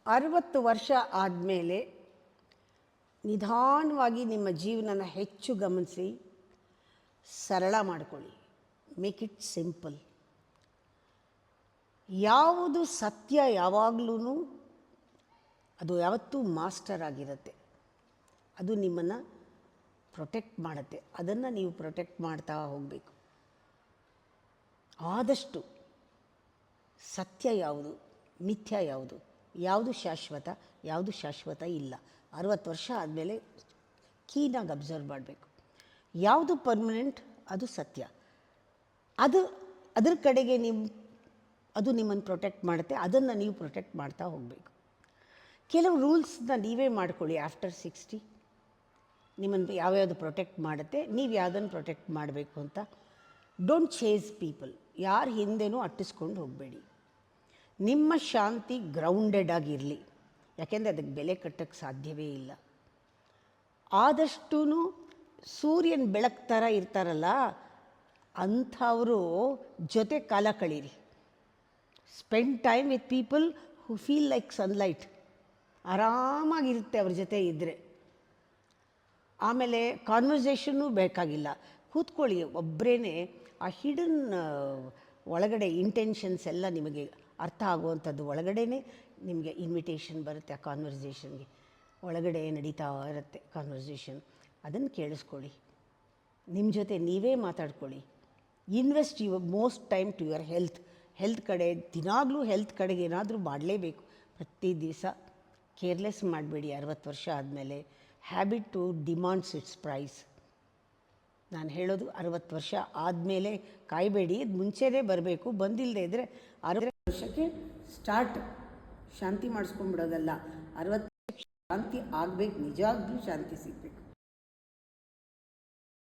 60 ವರ್ಷ ಆದಮೇಲೆ ನಿಧಾನವಾಗಿ ನಿಮ್ಮ ಜೀವನನ ಹೆಚ್ಚು ಗಮನಿಸಿ ಸರಳ ಮಾಡಿಕೊಳ್ಳಿ. Make it simple. ಯಾವುದು ಸತ್ಯ ಯಾವಾಗಲೂ ಅದು ಯಾವತ್ತೂ ಮಾಸ್ಟರ್ ಆಗಿರುತ್ತೆ. ಅದು ನಿಮ್ಮನ್ನು ಪ್ರೊಟೆಕ್ಟ್ ಮಾಡುತ್ತೆ. ಅದನ್ನು ನೀವು ಪ್ರೊಟೆಕ್ಟ್ ಮಾಡ್ತಾ ಹೋಗಬೇಕು. ಆದಷ್ಟು ಸತ್ಯ ಯಾವುದು, ಮಿಥ್ಯ ಯಾವುದು, ಯಾವುದು ಶಾಶ್ವತ, ಯಾವುದು ಶಾಶ್ವತ ಇಲ್ಲ. 60 ವರ್ಷ ಆದಮೇಲೆ ಕೀನಾಗಿ ಅಬ್ಸರ್ವ್ ಮಾಡಬೇಕು. ಯಾವುದು ಪರ್ಮನೆಂಟ್ ಅದು ಸತ್ಯ. ಅದ್ರ ಕಡೆಗೆ ಅದು ನಿಮ್ಮನ್ನು ಪ್ರೊಟೆಕ್ಟ್ ಮಾಡುತ್ತೆ. ಅದನ್ನು ನೀವು ಪ್ರೊಟೆಕ್ಟ್ ಮಾಡ್ತಾ ಹೋಗಬೇಕು. ಕೆಲವು ರೂಲ್ಸ್ನ ನೀವೇ ಮಾಡ್ಕೊಳ್ಳಿ. ಆಫ್ಟರ್ 60 ನಿಮ್ಮನ್ನು ಯಾವ್ಯಾವುದು ಪ್ರೊಟೆಕ್ಟ್ ಮಾಡುತ್ತೆ, ನೀವು ಯಾವುದನ್ನು ಪ್ರೊಟೆಕ್ಟ್ ಮಾಡಬೇಕು ಅಂತ. Don't chase people. ಯಾರ ಹಿಂದೆನೂ ಅಟ್ಟಿಸ್ಕೊಂಡು ಹೋಗಬೇಡಿ. ನಿಮ್ಮ ಶಾಂತಿ ಗ್ರೌಂಡೆಡ್ ಆಗಿರಲಿ. ಯಾಕೆಂದರೆ ಅದಕ್ಕೆ ಬೆಲೆ ಕಟ್ಟೋಕ್ಕೆ ಸಾಧ್ಯವೇ ಇಲ್ಲ. ಆದಷ್ಟೂ ಸೂರ್ಯನ ಬೆಳಕು ಥರ ಇರ್ತಾರಲ್ಲ ಅಂಥವರು ಜೊತೆ ಕಾಲ ಕಳೀರಿ. Spend time with people who feel like sunlight. ಆರಾಮಾಗಿರುತ್ತೆ ಅವ್ರ ಜೊತೆ ಇದ್ದರೆ. ಆಮೇಲೆ ಕಾನ್ವರ್ಸೇಷನ್ನೂ ಬೇಕಾಗಿಲ್ಲ. ಕೂತ್ಕೊಳ್ಳಿ ಒಬ್ಬರೇ. ಆ ಹಿಡನ್ ಒಳಗಡೆ ಇಂಟೆನ್ಷನ್ಸ್ ಎಲ್ಲ ನಿಮಗೆ ಅರ್ಥ ಆಗುವಂಥದ್ದು ಒಳಗಡೆ ನಿಮಗೆ ಇನ್ವಿಟೇಷನ್ ಬರುತ್ತೆ. ಆ ಕಾನ್ವರ್ಸೇಷನ್ಗೆ ಒಳಗಡೆ ನಡೀತಾ ಇರುತ್ತೆ ಕಾನ್ವರ್ಸೇಷನ್. ಅದನ್ನು ಕೇಳಿಸ್ಕೊಳ್ಳಿ. ನಿಮ್ಮ ಜೊತೆ ನೀವೇ ಮಾತಾಡ್ಕೊಳ್ಳಿ. Invest your most time to your health ಕಡೆ. ದಿನಾಗಲೂ ಹೆಲ್ತ್ ಕಡೆಗೆ ಏನಾದರೂ ಮಾಡಲೇಬೇಕು. ಪ್ರತಿ ದಿವಸ ಕೇರ್ಲೆಸ್ ಮಾಡಬೇಡಿ. 60 ವರ್ಷ ಆದಮೇಲೆ habit to demands its price. ನಾನು ಹೇಳೋದು 60 ವರ್ಷ ಆದಮೇಲೆ ಕಾಯಬೇಡಿ. ಅದು ಮುಂಚೆನೇ ಬರಬೇಕು. ಬಂದಿಲ್ಲದೆ ಇದ್ದರೆ 60 ವರ್ಷಕ್ಕೆ ಸ್ಟಾರ್ಟ್. ಶಾಂತಿ ಮಾಡಿಸ್ಕೊಂಡ್ಬಿಡೋದಲ್ಲ. 60 ವರ್ಷಕ್ಕೆ ಶಾಂತಿ ಆಗಬೇಕು. ನಿಜವಾಗ್ಲೂ ಶಾಂತಿ ಸಿಗಬೇಕು.